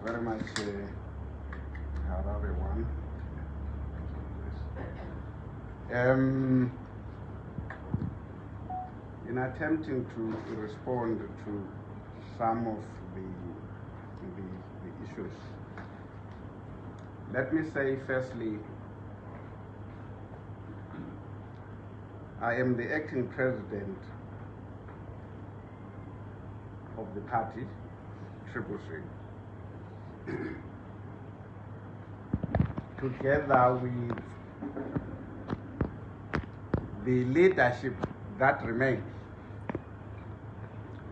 very much, everyone. In attempting to respond to some of the issues, let me say firstly, I am the acting president of the party, Triple C, together with the leadership that remains,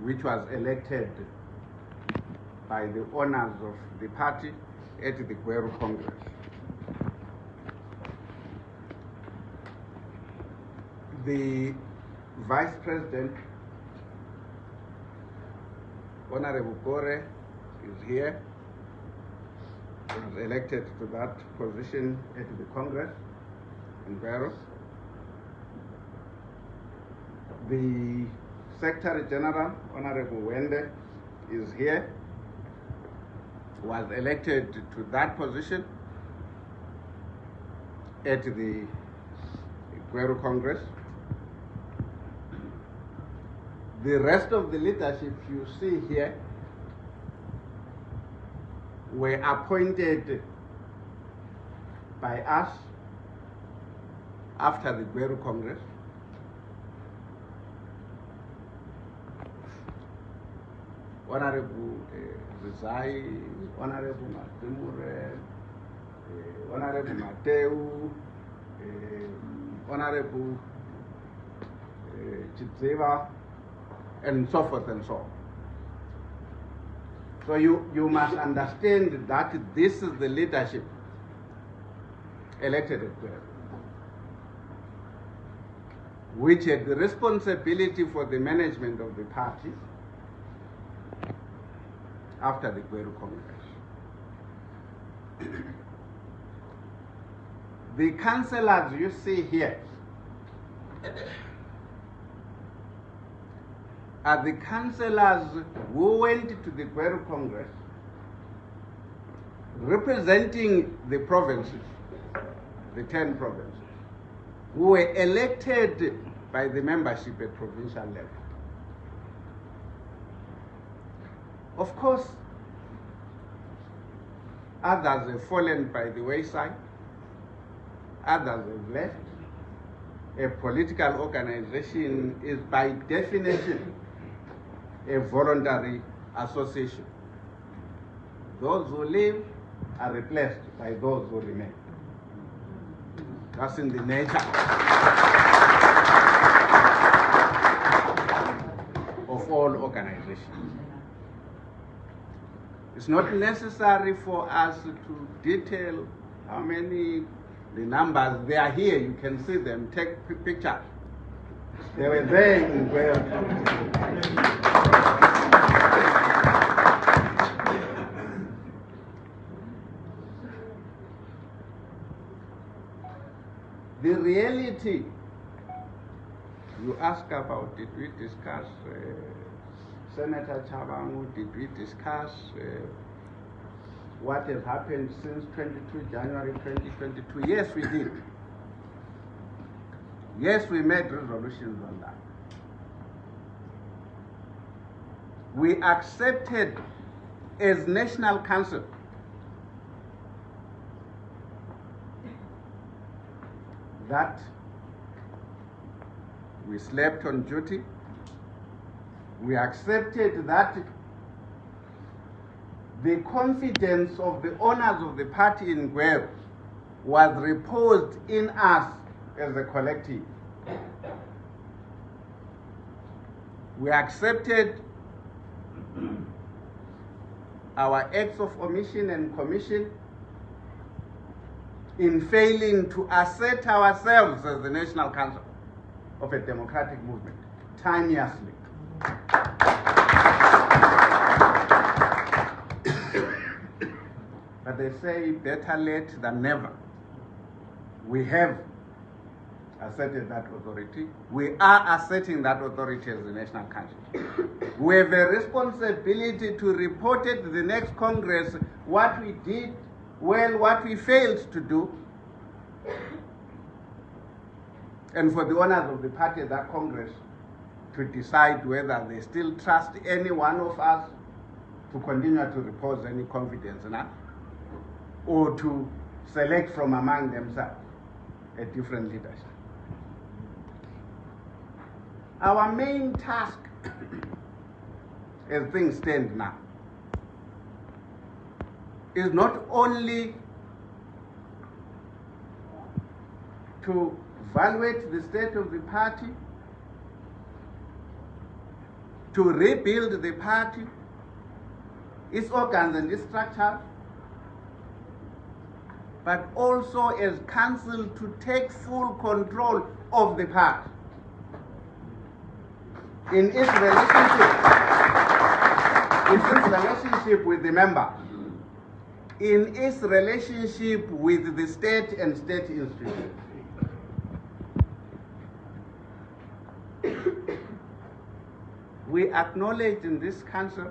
which was elected by the owners of the party at the Gweru Congress. The Vice President, Honorable Gore, is here. He was elected to that position at the Congress in Gweru. The Secretary General, Honorable Wende, is here. Was elected to that position at the Gweru Congress. The rest of the leadership you see here were appointed by us after the Gweru Congress. Honorable Rizai, Honorable Matimure, Honorable Mateu, Honorable Chitzeva, and so forth and so on. So you must understand that this is the leadership elected at Gweru, which had the responsibility for the management of the party after the Gweru Congress. The councillors you see here are the councillors who went to the Gweru Congress representing the provinces, the 10 provinces, who were elected by the membership at provincial level. Of course, others have fallen by the wayside, others have left. A political organization is by definition a voluntary association. Those who leave are replaced by those who remain. That's in the nature of all organizations. It's not necessary for us to detail how many, the numbers. They are here, you can see them, take pictures. They were there in Gweru. The reality, you ask about, did we discuss Senator Chabangu, did we discuss what has happened since 22 January 2022? Yes, we did. Yes, we made resolutions on that. We accepted as National Council that we slept on duty. We accepted that the confidence of the owners of the party in Gweru was reposed in us as a collective. We accepted our acts of omission and commission in failing to assert ourselves as the National Council of a democratic movement, timeously. But they say better late than never. We have asserted that authority. We are asserting that authority as the National Council. We have a responsibility to report it to the next Congress what we did well, what we failed to do, and for the owners of the party at that Congress to decide whether they still trust any one of us to continue to repose any confidence in us, or to select from among themselves a different leadership. Our main task, as things stand now, is not only to evaluate the state of the party, to rebuild the party, its organs and its structures, but also as council to take full control of the party in its relationship with the members, in its relationship with the state and state institutions. We acknowledge in this council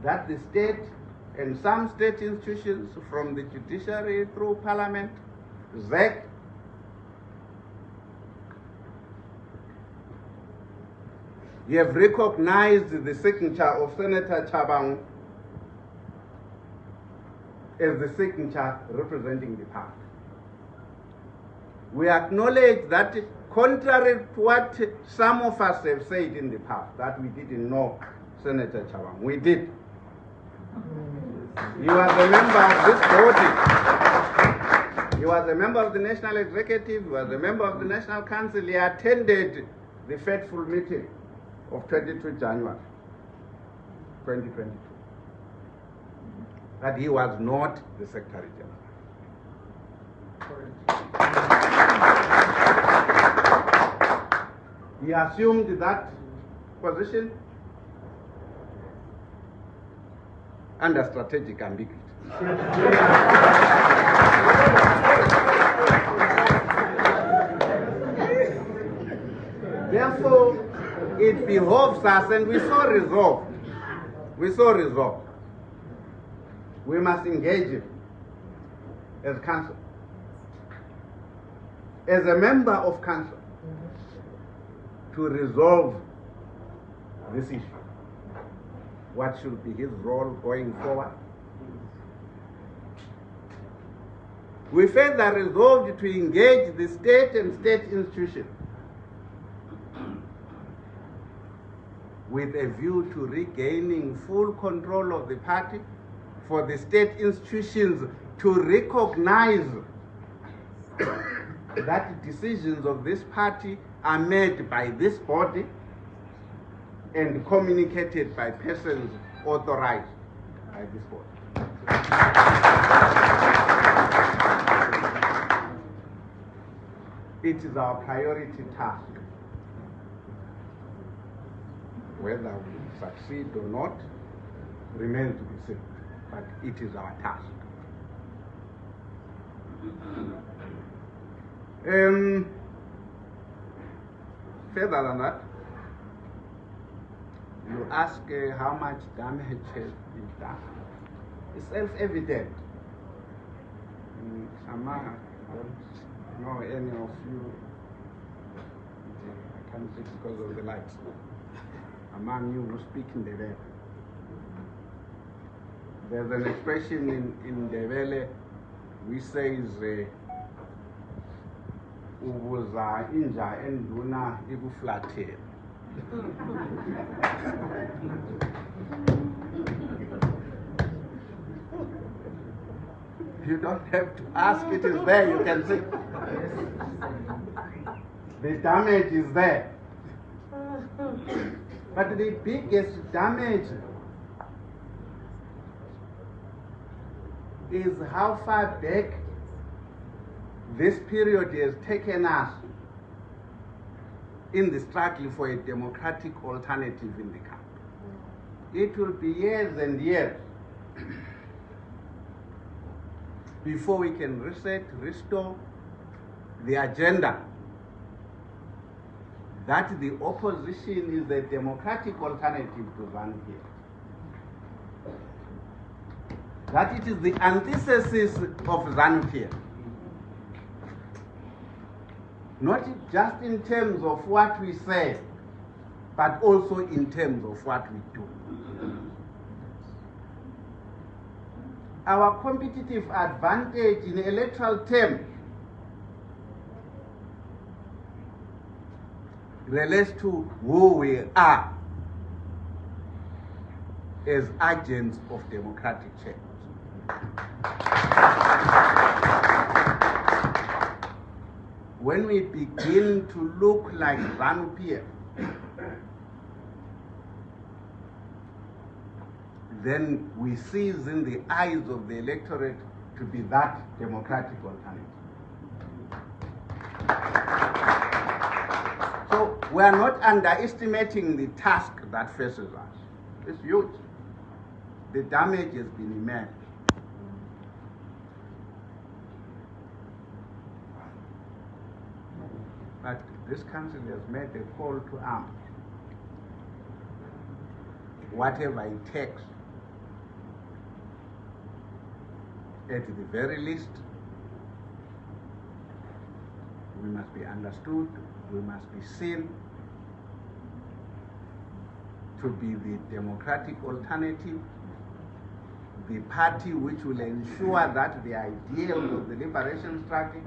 that the state and some state institutions, from the judiciary through parliament, ZEC, you have recognized the signature of Senator Chabang as the signature representing the party. We acknowledge that, contrary to what some of us have said in the past, that we didn't know Senator Chabang, we did. He was a member of this body. He was a member of the National Executive. He was a member of the National Council. He attended the fateful meeting of 22 January 2022. But he was not the Secretary General. He assumed that position under strategic ambiguity. Therefore, it behoves us, and we so resolved. We must engage him as council, as a member of council, to resolve this issue. What should be his role going forward? We further resolved to engage the state and state institutions with a view to regaining full control of the party, for the state institutions to recognize that decisions of this party are made by this body and communicated by persons authorized by this body. It is our priority task. Whether we succeed or not remains to be seen, but it is our task. Further than that, you ask how much damage has been done. It's self-evident. I don't know any of you, I can't see because of the lights, among you who speak in Ndebele. There's an expression in Ndebele which says, ubuza inja enduna ikuflathela. You don't have to ask, it is there, you can see. The damage is there. But the biggest damage is how far back this period has taken us in the struggle for a democratic alternative in the country. It will be years and years before we can reset, restore the agenda that the opposition is a democratic alternative to ZANU-PF. That it is the antithesis of ZANU-PF. Not just in terms of what we say, but also in terms of what we do. Our competitive advantage in electoral terms relates to who we are as agents of democratic change. When we begin to look like ZANU-PF, then we see in the eyes of the electorate to be that democratic alternative. So we are not underestimating the task that faces us. It's huge. The damage has been immense. But this council has made a call to arms. Whatever it takes, at the very least, we must be understood, we must be seen to be the democratic alternative, the party which will ensure that the ideals of the liberation struggle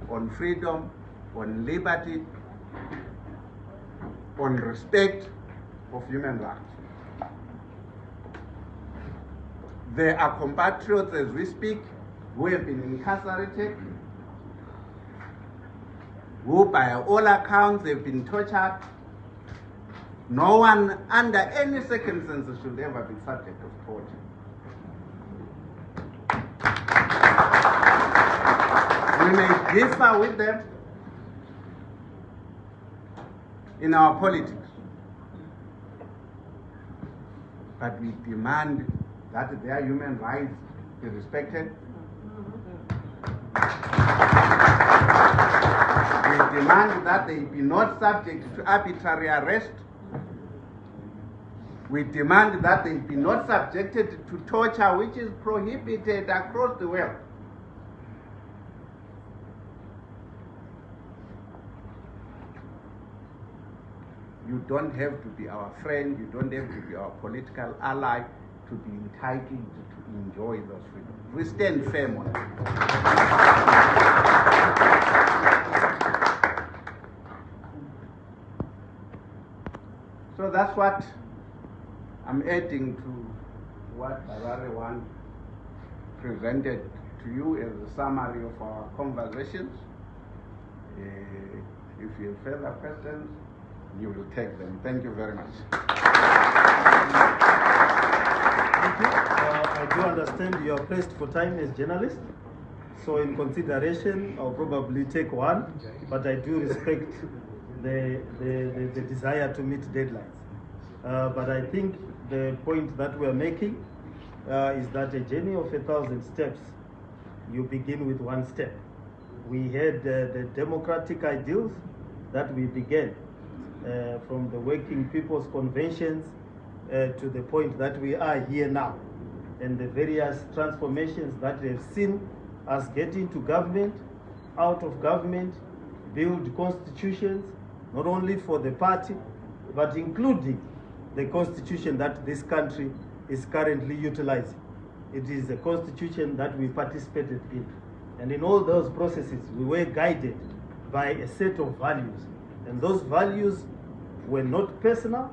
on freedom, on liberty, on respect of human rights. There are compatriots as we speak who have been incarcerated, who by all accounts have been tortured. No one under any circumstances should ever be subject of torture. We may differ with them in our politics, but we demand that their human rights be respected. We demand that they be not subject to arbitrary arrest. We demand that they be not subjected to torture, which is prohibited across the world. You don't have to be our friend, you don't have to be our political ally to be entitled to enjoy those freedoms. We stand firm on it. So that's what I'm adding to what Barare One presented to you as a summary of our conversations. If you have further questions, you will take them. Thank you very much. Thank you. I do understand you are pressed for time as journalist. So in consideration, I'll probably take one, but I do respect the desire to meet deadlines. But I think the point that we're making is that a journey of 1,000 steps, you begin with one step. We had the democratic ideals that we began from the Working People's Conventions to the point that we are here now, and the various transformations that we have seen us get into government, out of government, build constitutions, not only for the party, but including the constitution that this country is currently utilizing. It is a constitution that we participated in. And in all those processes, we were guided by a set of values. And those values were not personal,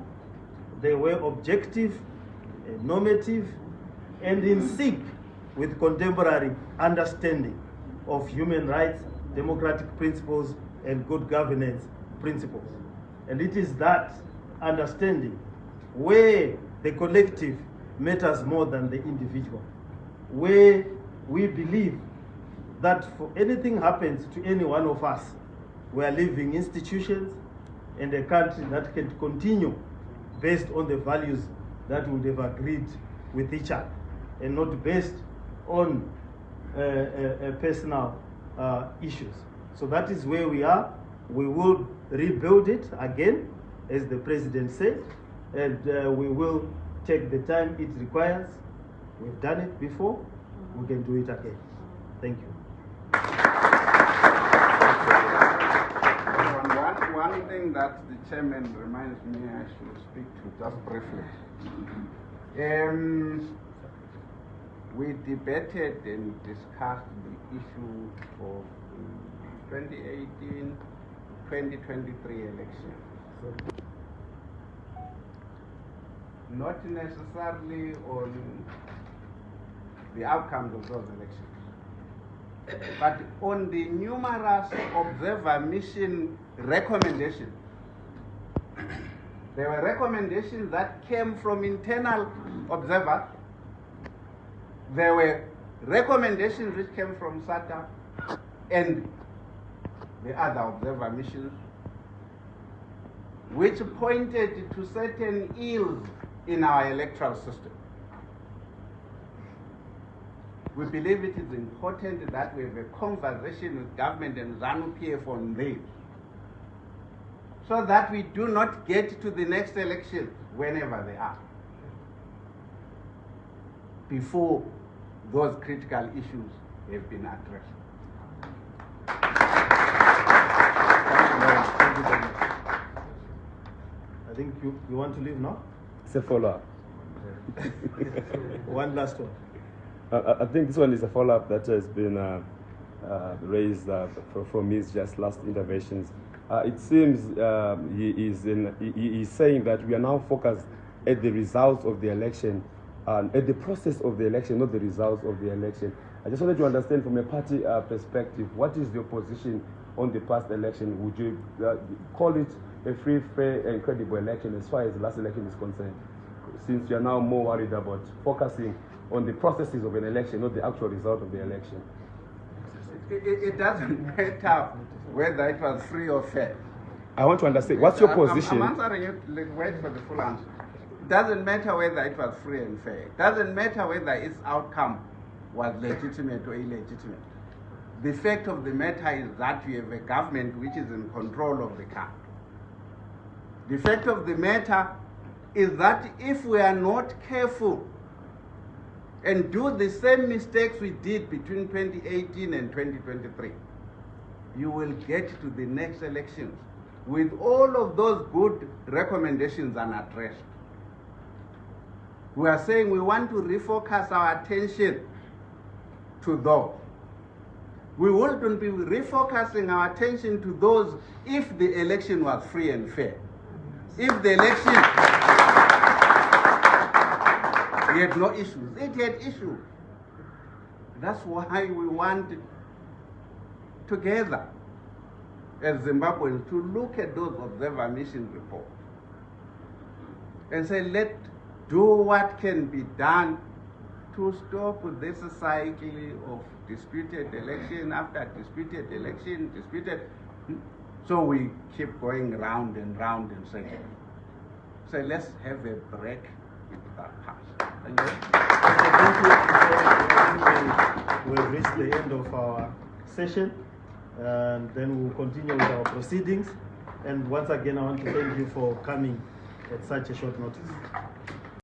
they were objective, normative, and in sync with contemporary understanding of human rights, democratic principles, and good governance principles. And it is that understanding where the collective matters more than the individual, where we believe that for anything happens to any one of us, we are living institutions and a country that can continue based on the values that would have agreed with each other, and not based on personal issues. So that is where we are. We will rebuild it again, as the President said, and we will take the time it requires. We've done it before, we can do it again. Thank you. One thing that the chairman reminds me I should speak to just briefly. We debated and discussed the issue of the 2018-2023 elections. Not necessarily on the outcomes of those elections, but on the numerous observer mission recommendations. There were recommendations that came from internal observers. There were recommendations which came from SATA and the other observer missions, which pointed to certain ills in our electoral system. We believe it is important that we have a conversation with government and ZANU-PF on this, so that we do not get to the next election whenever they are, before those critical issues have been addressed. Thank you very much. I think you want to leave now? It's a follow-up. One last one. I think this one is a follow-up that has been raised from his just last interventions. It seems he is saying that we are now focused at the results of the election, at the process of the election, not the results of the election. I just wanted to understand from a party perspective, what is your position on the past election? Would you call it a free, fair, and credible election as far as the last election is concerned? Since you are now more worried about focusing on the processes of an election, not the actual result of the election. It doesn't matter whether it was free or fair. I want to understand, what's your position? I'm answering you, wait for the full answer. It doesn't matter whether it was free and fair. It doesn't matter whether its outcome was legitimate or illegitimate. The fact of the matter is that we have a government which is in control of the country. The fact of the matter is that if we are not careful and do the same mistakes we did between 2018 and 2023, you will get to the next elections with all of those good recommendations unaddressed. We are saying we want to refocus our attention to those. We wouldn't be refocusing our attention to those if the election was free and fair. If the election had no issues, it had issues. That's why we want together as Zimbabweans to look at those observer mission reports and say, let's do what can be done to stop this cycle of disputed election after disputed election, so we keep going round and round and circles. So let's have a break with that past. Thank you. We've reached the end of our session, and then we'll continue with our proceedings. And once again, I want to thank you for coming at such a short notice.